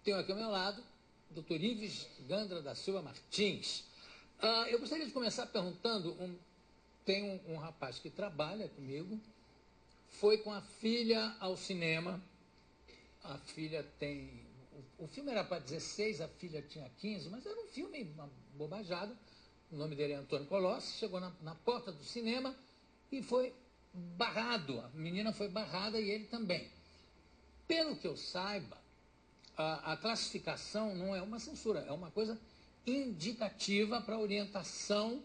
tenho aqui ao meu lado o Dr. Ives Gandra da Silva Martins. Eu gostaria de começar perguntando, tem um rapaz que trabalha comigo, foi com a filha ao cinema, a filha tem... O filme era para 16, a filha tinha 15, mas era um filme, uma bobajada. O nome dele é Antônio Colossi, chegou na porta do cinema e foi barrado. A menina foi barrada e ele também. Pelo que eu saiba, a classificação não é uma censura, é uma coisa indicativa para a orientação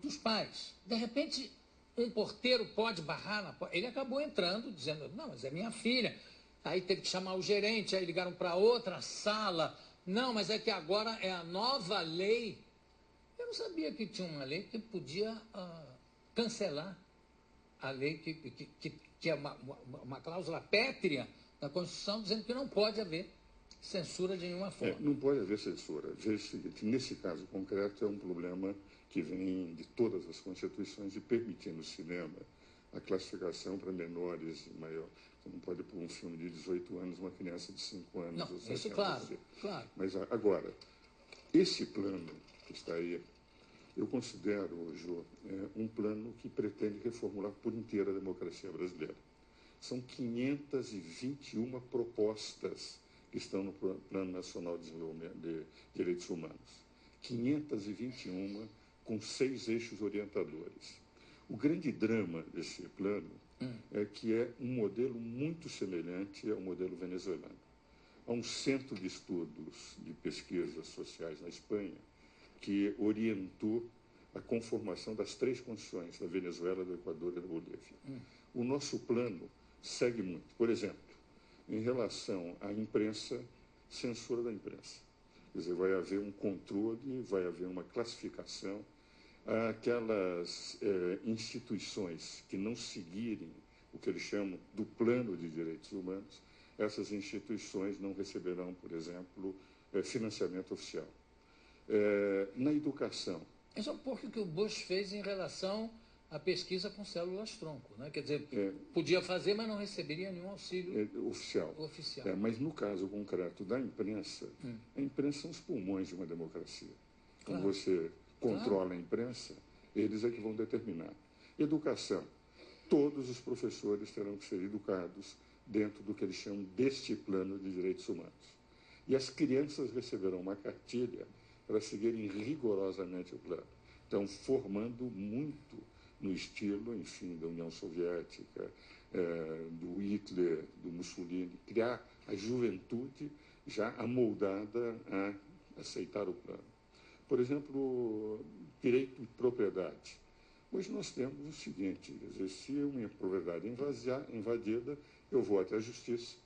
dos pais. De repente, um porteiro pode barrar na porta. Ele acabou entrando dizendo, não, mas é minha filha. Aí teve que chamar o gerente, aí ligaram para outra sala. Não, mas é que agora é a nova lei. Eu não sabia que tinha uma lei que podia cancelar a lei, que é uma cláusula pétrea da Constituição, dizendo que não pode haver censura de nenhuma forma. Não pode haver censura. Veja o seguinte, nesse caso concreto é um problema que vem de todas as constituições de permitir no cinema a classificação para menores e maior. Você não pode pôr um filme de 18 anos uma criança de 5 anos. Não, ou 7 isso anos. claro. Mas agora, esse plano que está aí, eu considero, Jô, um plano que pretende reformular por inteira a democracia brasileira. São 521 propostas que estão no Plano Nacional de Desenvolvimento de Direitos Humanos. 521 com 6 eixos orientadores. O grande drama desse plano é que é um modelo muito semelhante ao modelo venezuelano. Há um centro de estudos de pesquisas sociais na Espanha que orientou a conformação das 3 condições da Venezuela, do Equador e da Bolívia. O nosso plano segue muito. Por exemplo, em relação à imprensa, censura da imprensa. Quer dizer, vai haver um controle, vai haver uma classificação. Aquelas instituições que não seguirem o que eles chamam do plano de direitos humanos, essas instituições não receberão, por exemplo, financiamento oficial. Na educação. Isso é um pouco o que o Bush fez em relação à pesquisa com células-tronco, né? Quer dizer, podia fazer, mas não receberia nenhum auxílio oficial. Mas no caso concreto da imprensa, a imprensa são os pulmões de uma democracia. Claro. Quando você controla a imprensa, eles é que vão determinar. Educação. Todos os professores terão que ser educados dentro do que eles chamam deste plano de direitos humanos. E as crianças receberão uma cartilha para seguirem rigorosamente o plano. Então, formando muito no estilo, enfim, da União Soviética, do Hitler, do Mussolini, criar a juventude já amoldada a aceitar o plano. Por exemplo, direito de propriedade. Hoje nós temos o seguinte, quer dizer, se minha propriedade é invadida, eu vou até a justiça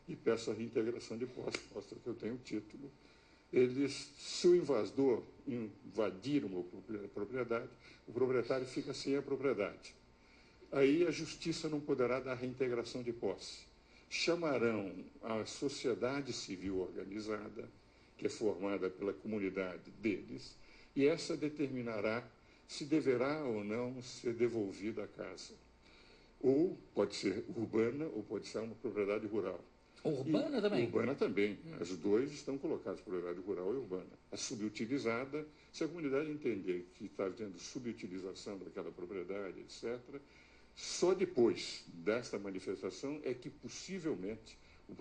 e peço a reintegração de posse, mostra que eu tenho título. Se o invasor invadir uma propriedade, o proprietário fica sem a propriedade. Aí a justiça não poderá dar reintegração de posse. Chamarão a sociedade civil organizada, que é formada pela comunidade deles, e essa determinará se deverá ou não ser devolvida a casa. Ou pode ser urbana, ou pode ser uma propriedade rural. Urbana também? Urbana também. As duas estão colocadas, propriedade rural e urbana. A subutilizada, se a comunidade entender que está havendo subutilização daquela propriedade, etc., só depois desta manifestação é que possivelmente o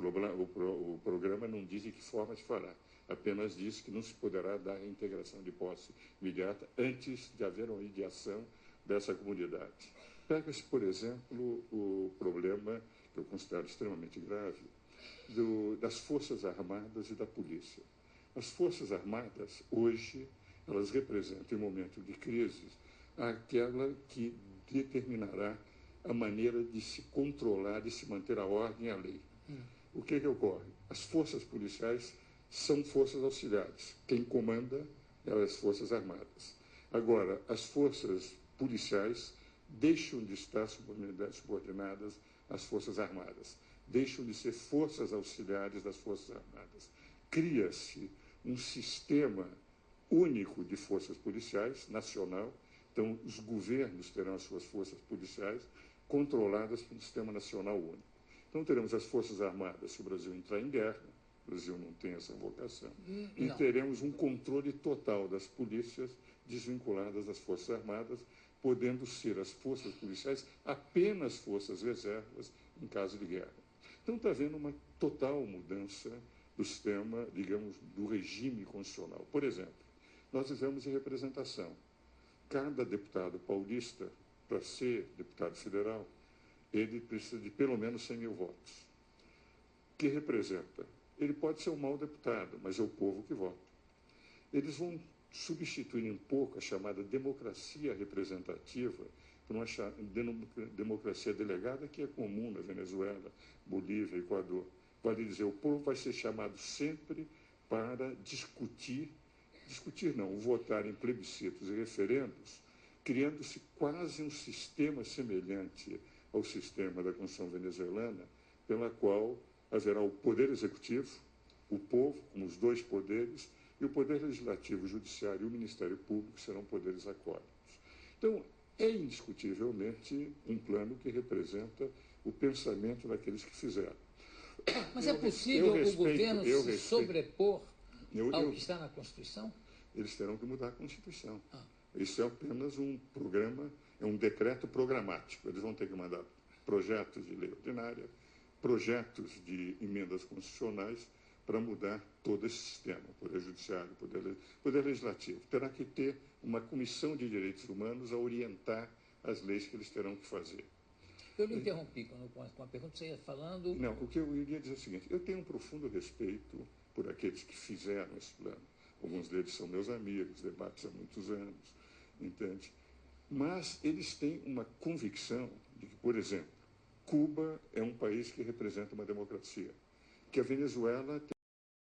programa não diz de que forma se fará. Apenas diz que não se poderá dar reintegração de posse imediata antes de haver uma mediação dessa comunidade. Pega-se, por exemplo, o problema, que eu considero extremamente grave, das Forças Armadas e da Polícia. As Forças Armadas, hoje, elas representam, em momento de crise, aquela que determinará a maneira de se controlar, de se manter a ordem e a lei. O que ocorre? As forças policiais são forças auxiliares. Quem comanda é as Forças Armadas. Agora, as forças policiais deixam de estar subordinadas às Forças Armadas, deixam de ser forças auxiliares das Forças Armadas. Cria-se um sistema único de forças policiais, nacional. Então, os governos terão as suas forças policiais controladas pelo Sistema Nacional Único. Então, teremos as Forças Armadas se o Brasil entrar em guerra, O Brasil não tem essa vocação. E Não. teremos um controle total das polícias desvinculadas das Forças Armadas, podendo ser as forças policiais apenas forças reservas em caso de guerra. Então está havendo uma total mudança do sistema, digamos, do regime constitucional. Por exemplo, nós vivemos em representação. Cada deputado paulista, para ser deputado federal, ele precisa de pelo menos 100 mil votos. Que representa? Ele pode ser um mau deputado, mas é o povo que vota. Eles vão substituir um pouco a chamada democracia representativa por uma democracia delegada que é comum na Venezuela, Bolívia, Equador. Vale dizer, o povo vai ser chamado sempre para discutir não, votar em plebiscitos e referendos, criando-se quase um sistema semelhante ao sistema da Constituição venezuelana, pela qual haverá o poder executivo, o povo, como os dois poderes, e o poder legislativo, o judiciário e o Ministério Público serão poderes acólitos. Então, é indiscutivelmente um plano que representa o pensamento daqueles que fizeram. Mas é possível o governo se sobrepor ao que está na Constituição? Eles terão que mudar a Constituição. Isso é apenas um programa, é um decreto programático. Eles vão ter que mandar projetos de lei ordinária, projetos de emendas constitucionais para mudar todo esse sistema, Poder Judiciário, Poder Legislativo. Terá que ter uma comissão de direitos humanos a orientar as leis que eles terão que fazer. Eu lhe interrompi com a pergunta que você ia falando. Não, o que eu iria dizer é o seguinte, eu tenho um profundo respeito por aqueles que fizeram esse plano. Alguns deles são meus amigos, debates há muitos anos, entende? Mas eles têm uma convicção de que, por exemplo, Cuba é um país que representa uma democracia, que a Venezuela tem